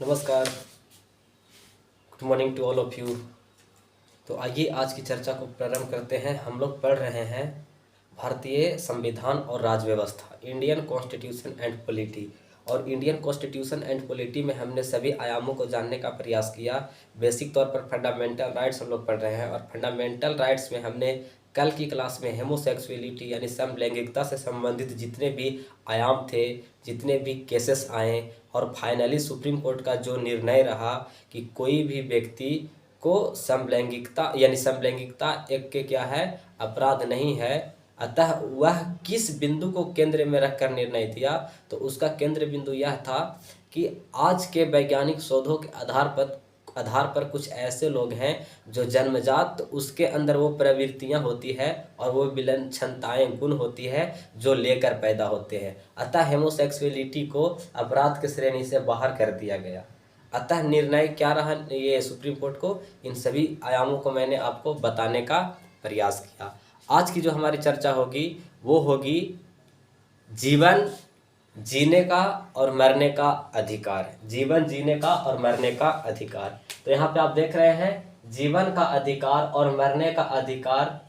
नमस्कार। Good morning to all of you. तो आइए आज की चर्चा को प्रारंभ करते हैं। हम लोग पढ़ रहे हैं भारतीय संविधान और राज्य व्यवस्था, इंडियन कॉन्स्टिट्यूशन एंड पॉलिटी। और इंडियन कॉन्स्टिट्यूशन एंड पॉलिटी में हमने सभी आयामों को जानने का प्रयास किया। बेसिक तौर पर फंडामेंटल राइट्स हम लोग पढ़ रहे हैं, और फंडामेंटल राइट्स में हमने कल की क्लास में हेमोसेक्सुअलिटी यानी समलैंगिकता से संबंधित जितने भी आयाम थे, जितने भी केसेस आए, और फाइनली सुप्रीम कोर्ट का जो निर्णय रहा कि कोई भी व्यक्ति को समलैंगिकता यानी समलैंगिकता एक के क्या है, अपराध नहीं है। अतः वह किस बिंदु को केंद्र में रखकर निर्णय दिया, तो उसका केंद्र बिंदु यह था कि आज के वैज्ञानिक शोधों के आधार पर कुछ ऐसे लोग हैं जो जन्मजात उसके अंदर वो प्रवृत्तियां होती है और वो विलक्षणताएं गुण होती है जो लेकर पैदा होते हैं। अतः हेमोसेक्सुअलिटी को अपराध की श्रेणी से बाहर कर दिया गया। अतः निर्णय क्या रहा ये सुप्रीम कोर्ट को, इन सभी आयामों को मैंने आपको बताने का प्रयास किया। आज की जो हमारी चर्चा होगी वो होगी जीवन जीने का और मरने का अधिकार। जीवन जीने का और मरने का अधिकार। तो यहाँ पे आप देख रहे हैं जीवन का अधिकार और मरने का अधिकार,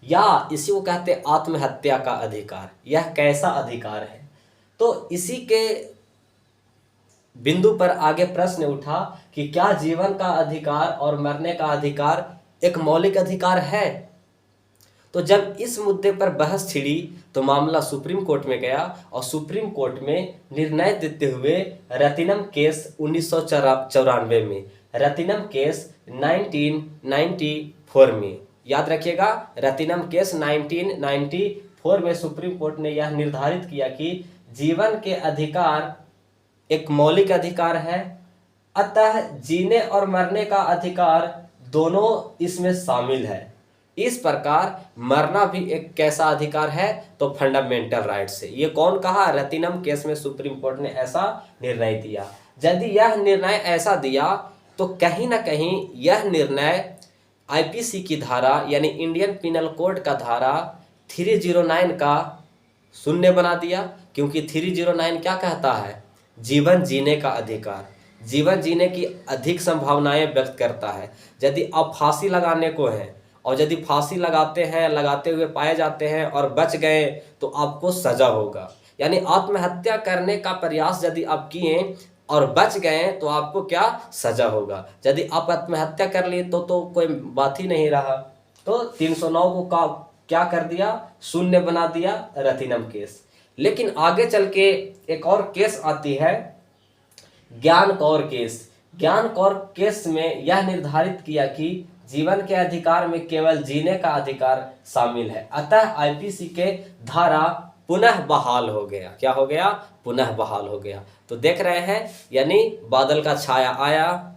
या इसी को कहते हैं आत्महत्या का अधिकार। यह कैसा अधिकार है? तो इसी के बिंदु पर आगे प्रश्न उठा कि क्या जीवन का अधिकार और मरने का अधिकार एक मौलिक अधिकार है? तो जब इस मुद्दे पर बहस छिड़ी तो मामला सुप्रीम कोर्ट में गया, और सुप्रीम कोर्ट में निर्णय देते हुए रतिनम केस 1994 में, रतिनम केस 1994 में, याद रखिएगा, रतिनम केस 1994 में सुप्रीम कोर्ट ने यह निर्धारित किया कि जीवन के अधिकार एक मौलिक अधिकार है। अतः जीने और मरने का अधिकार दोनों इसमें शामिल है। इस प्रकार मरना भी एक कैसा अधिकार है? तो फंडामेंटल राइट से। ये कौन कहा? रतिनम केस में सुप्रीम कोर्ट ने ऐसा निर्णय दिया। यदि यह निर्णय ऐसा दिया तो कहीं ना कहीं यह निर्णय आईपीसी की धारा यानी इंडियन पिनल कोड का धारा 309 का शून्य बना दिया, क्योंकि 309 क्या कहता है? जीवन जीने का अधिकार, जीवन जीने की अधिक संभावनाएं व्यक्त करता है। यदि आप फांसी लगाने को हैं और यदि फांसी लगाते हुए पाए जाते हैं और बच गए तो आपको सजा होगा। यानी आत्महत्या करने का प्रयास यदि आप किए और बच गए तो आपको क्या सजा होगा। यदि आप आत्महत्या कर लिए तो कोई बात ही नहीं रहा। तो 309 को क्या कर दिया? शून्य बना दिया रतिनम केस। लेकिन आगे चल के एक और केस आती है, ज्ञान कौर केस। ज्ञान कौर केस में यह निर्धारित किया कि जीवन के अधिकार में केवल जीने का अधिकार शामिल है। अतः आईपीसी के धारा पुनः बहाल हो गया। क्या हो गया? पुनः बहाल हो गया। तो देख रहे हैं, यानी बादल का छाया आया,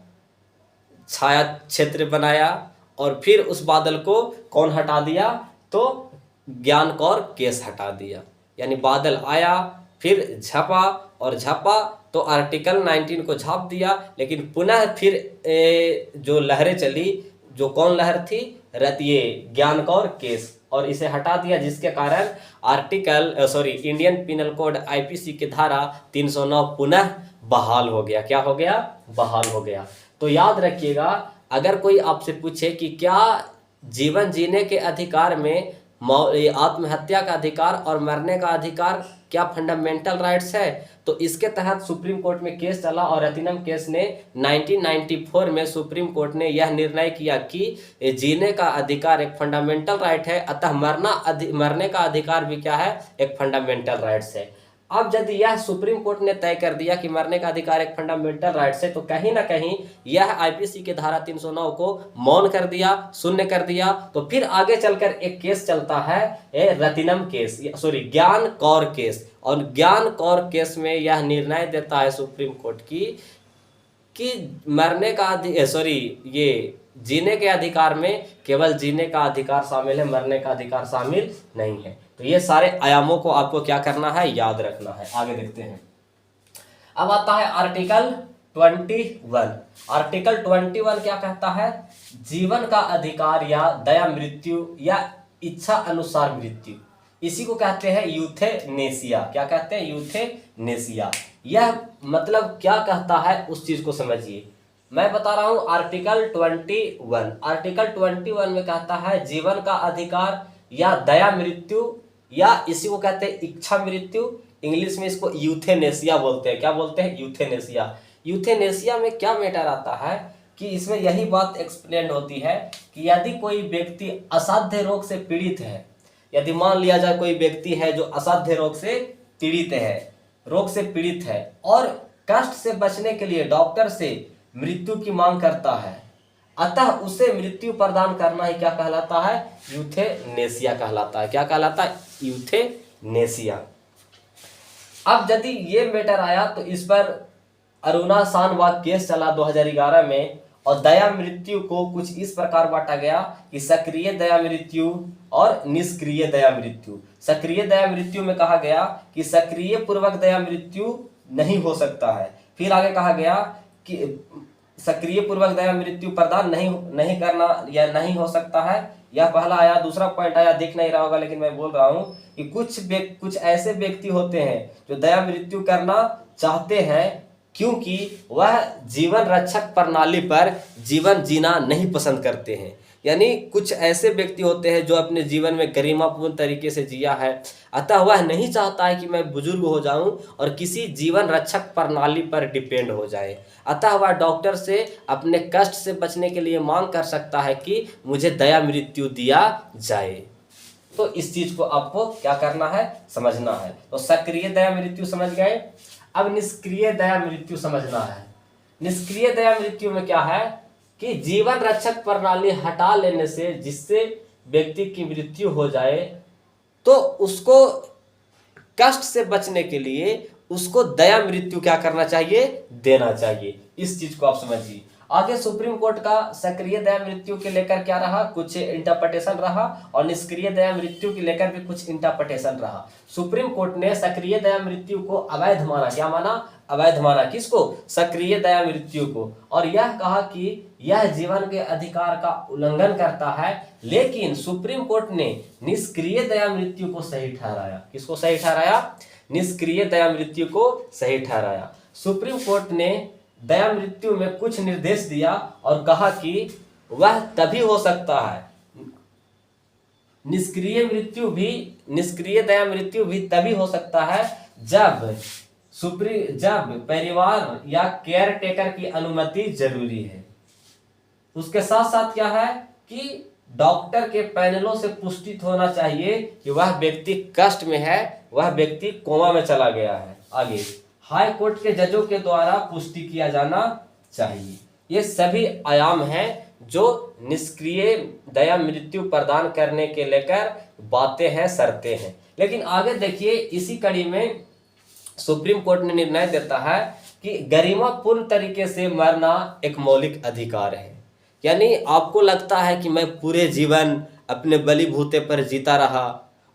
छाया क्षेत्र बनाया, और फिर उस बादल को कौन हटा दिया? तो ज्ञान कौर केस हटा दिया। यानी बादल आया, फिर झपा, और झपा तो आर्टिकल 19 को झाप दिया, लेकिन पुनः फिर जो लहरें चली, जो कौन लहर थी? ये ज्ञान कौर केस, और इसे हटा दिया, जिसके कारण इंडियन पिनल कोड आईपीसी की धारा 309 पुनः बहाल हो गया। क्या हो गया? बहाल हो गया। तो याद रखिएगा, अगर कोई आपसे पूछे कि क्या जीवन जीने के अधिकार में आत्महत्या का अधिकार और मरने का अधिकार क्या फंडामेंटल राइट्स है, तो इसके तहत सुप्रीम कोर्ट में केस चला, और रतिनम केस ने 1994 में सुप्रीम कोर्ट ने यह निर्णय किया कि जीने का अधिकार एक फंडामेंटल राइट है। अतः मरने का अधिकार भी क्या है? एक फंडामेंटल राइट्स है। अब यदि यह सुप्रीम कोर्ट ने तय कर दिया कि मरने का अधिकार एक फंडामेंटल राइट्स है, तो कहीं ना कहीं यह आईपीसी की धारा 309 को मौन कर दिया, शून्य कर दिया। तो फिर आगे चलकर एक केस चलता है, रतिनम केस, ज्ञान कौर केस। और ज्ञान कौर केस में यह निर्णय देता है सुप्रीम कोर्ट कि मरने का ये जीने के अधिकार में केवल जीने का अधिकार शामिल है, मरने का अधिकार शामिल नहीं है। तो ये सारे आयामों को आपको क्या करना है? याद रखना है। आगे देखते हैं। अब आता है आर्टिकल 21। आर्टिकल 21 क्या कहता है? जीवन का अधिकार या दया मृत्यु या इच्छा अनुसार मृत्यु। इसी को कहते हैं यूथेनेसिया। क्या कहते हैं? यूथेनेसिया। यह मतलब क्या कहता है उस चीज को समझिए। मैं बता रहा हूं आर्टिकल 21। आर्टिकल 21 में कहता है जीवन का अधिकार या दया मृत्यु, या इसी को कहते हैं इच्छा मृत्यु। इंग्लिश में इसको यूथेनेसिया बोलते हैं। क्या बोलते हैं? यूथेनेसिया। यूथेनेसिया में क्या मैटर आता है कि इसमें यही बात एक्सप्लेन होती है कि यदि कोई व्यक्ति असाध्य रोग से पीड़ित है, यदि मान लिया जाए कोई व्यक्ति है जो असाध्य रोग से पीड़ित है और कष्ट से बचने के लिए डॉक्टर से मृत्यु की मांग करता है, अतः उसे मृत्यु प्रदान करना ही क्या कहलाता है? यूथेनेसिया कहलाता है। क्या कहलाता है? यूथेनेसिया। अब यदि ये मैटर आया तो इस पर अरुणा शानवाग केस चला 2011 में, और दया मृत्यु को कुछ इस प्रकार बांटा गया कि सक्रिय दया मृत्यु और निष्क्रिय दया मृत्यु। सक्रिय दया मृत्यु में कहा गया कि सक्रिय पूर्वक दया मृत्यु नहीं हो सकता है। फिर आगे कहा गया कि सक्रिय पूर्वक दया मृत्यु प्रदान नहीं करना या नहीं हो सकता है। यह पहला आया। दूसरा पॉइंट आया, दिख नहीं रहा होगा लेकिन मैं बोल रहा हूं कि कुछ ऐसे व्यक्ति होते हैं जो दया मृत्यु करना चाहते हैं क्योंकि वह जीवन रक्षक प्रणाली पर जीवन जीना नहीं पसंद करते हैं। यानी कुछ ऐसे व्यक्ति होते हैं जो अपने जीवन में गरिमापूर्ण तरीके से जिया है, अतः वह नहीं चाहता है कि मैं बुजुर्ग हो जाऊं और किसी जीवन रक्षक प्रणाली पर डिपेंड हो जाए, अतः वह डॉक्टर से अपने कष्ट से बचने के लिए मांग कर सकता है कि मुझे दया मृत्यु दिया जाए। तो इस चीज को आपको क्या करना है? समझना है। तो सक्रिय दया मृत्यु समझ गए। अब निष्क्रिय दया मृत्यु समझना है। निष्क्रिय दया मृत्यु में क्या है कि जीवन रक्षक प्रणाली हटा लेने से जिससे व्यक्ति की मृत्यु हो जाए, तो उसको कष्ट से बचने के लिए उसको दया मृत्यु क्या करना चाहिए? देना चाहिए। इस चीज को आप समझिए। आगे सुप्रीम कोर्ट का सक्रिय दया मृत्यु के लेकर क्या रहा? कुछ इंटरप्रिटेशन रहा, और निष्क्रिय दया मृत्यु के लेकर भी कुछ इंटरप्रिटेशन रहा। सुप्रीम कोर्ट ने सक्रिय दया मृत्यु को अवैध माना। क्या माना? अवैध माना। किसको? सक्रिय दया मृत्यु को। और यह कहा कि यह जीवन के अधिकार का उल्लंघन करता है। लेकिन सुप्रीम कोर्ट ने निष्क्रिय दया मृत्यु को सही ठहराया। किसको सही ठहराया? निष्क्रिय दया मृत्यु को सही ठहराया। सुप्रीम कोर्ट ने दया मृत्यु में कुछ निर्देश दिया और कहा कि वह तभी हो सकता है, निष्क्रिय दया मृत्यु भी तभी हो सकता है जब परिवार या केयर टेकर की अनुमति जरूरी है। उसके साथ साथ क्या है कि डॉक्टर के पैनलों से पुष्टि होना चाहिए कि वह व्यक्ति कष्ट में है, वह व्यक्ति कोमा में चला गया है। आगे हाई कोर्ट के जजों के द्वारा पुष्टि किया जाना चाहिए। ये सभी आयाम हैं जो निष्क्रिय दया मृत्यु प्रदान करने के लेकर बातें हैं, शर्तें हैं। लेकिन आगे देखिए, इसी कड़ी में सुप्रीम कोर्ट ने निर्णय देता है कि गरिमापूर्ण तरीके से मरना एक मौलिक अधिकार है। यानी आपको लगता है कि मैं पूरे जीवन अपने बलिभूते पर जीता रहा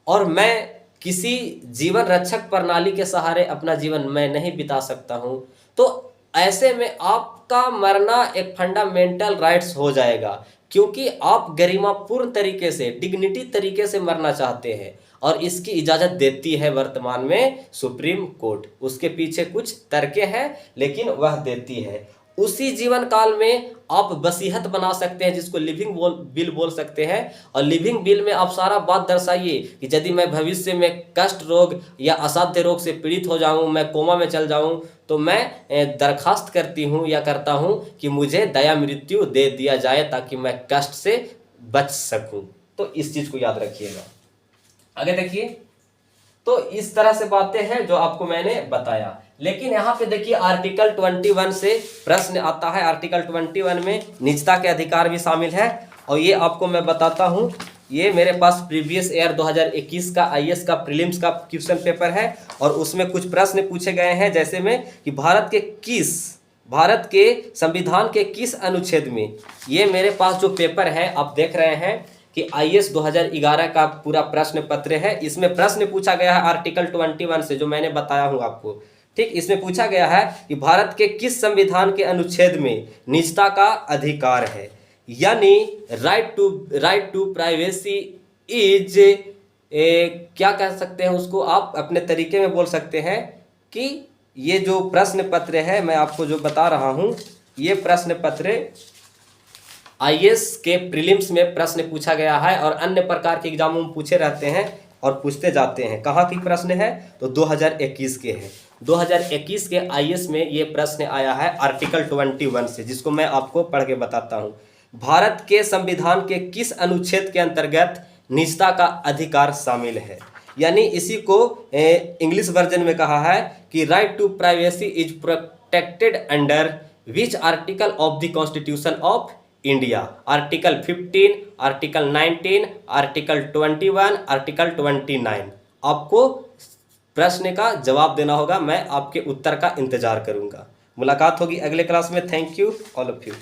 और मैं किसी जीवन रक्षक प्रणाली के सहारे अपना जीवन मैं नहीं बिता सकता हूं, तो ऐसे में आपका मरना एक फंडामेंटल राइट्स हो जाएगा, क्योंकि आप गरिमापूर्ण तरीके से, डिग्निटी तरीके से मरना चाहते हैं और इसकी इजाजत देती है वर्तमान में सुप्रीम कोर्ट। उसके पीछे कुछ तर्कें हैं लेकिन वह देती है। उसी जीवन काल में आप वसीयत बना सकते हैं, जिसको लिविंग बिल बोल सकते हैं, और लिविंग बिल में आप सारा बात दर्शाइए कि यदि मैं भविष्य में कष्ट रोग या असाध्य रोग से पीड़ित हो जाऊं, मैं कोमा में चल जाऊं, तो मैं दरखास्त करती हूं या करता हूं कि मुझे दया मृत्यु दे दिया जाए ताकि मैं कष्ट से बच सकूं। तो इस चीज को याद रखिएगा। आगे देखिए, तो इस तरह से बातें हैं जो आपको मैंने बताया। लेकिन यहाँ पे देखिए आर्टिकल 21 से प्रश्न आता है। आर्टिकल 21 में निजता के अधिकार भी शामिल है, और ये आपको मैं बताता हूँ। ये मेरे पास प्रीवियस ईयर 2021 का आईएएस का प्रीलिम्स का क्वेश्चन पेपर है, और उसमें कुछ प्रश्न पूछे गए हैं, जैसे में कि भारत के संविधान के किस अनुच्छेद में, ये मेरे पास जो पेपर है आप देख रहे हैं कि आईएएस 2011 का पूरा प्रश्न पत्र है। इसमें प्रश्न पूछा गया है आर्टिकल 21 से, जो मैंने बताया हूँ आपको। ठीक, इसमें पूछा गया है कि भारत के किस संविधान के अनुच्छेद में निजता का अधिकार है, यानी राइट टू प्राइवेसी इज क्या कह सकते हैं उसको, आप अपने तरीके में बोल सकते हैं कि ये जो प्रश्न पत्र है मैं आपको जो बता रहा हूँ, ये प्रश्न पत्र आईएएस के प्रीलिम्स में प्रश्न पूछा गया है और अन्य प्रकार के एग्जामों में पूछे रहते हैं और पूछते जाते हैं। कहाँ की प्रश्न है तो 2021 के हैं। 2021 के आईएएस में ये प्रश्न आया है आर्टिकल 21 से, जिसको मैं आपको पढ़ के बताता हूँ। भारत के संविधान के किस अनुच्छेद के अंतर्गत निजता का अधिकार शामिल है? यानी इसी को इंग्लिश वर्जन में कहा है कि right to privacy is protected under which article of the constitution of India? Article 15, article 19, article 21, article 29। आपको प्रश्न का जवाब देना होगा, मैं आपके उत्तर का इंतजार करूंगा। मुलाकात होगी अगले क्लास में। Thank you all of you.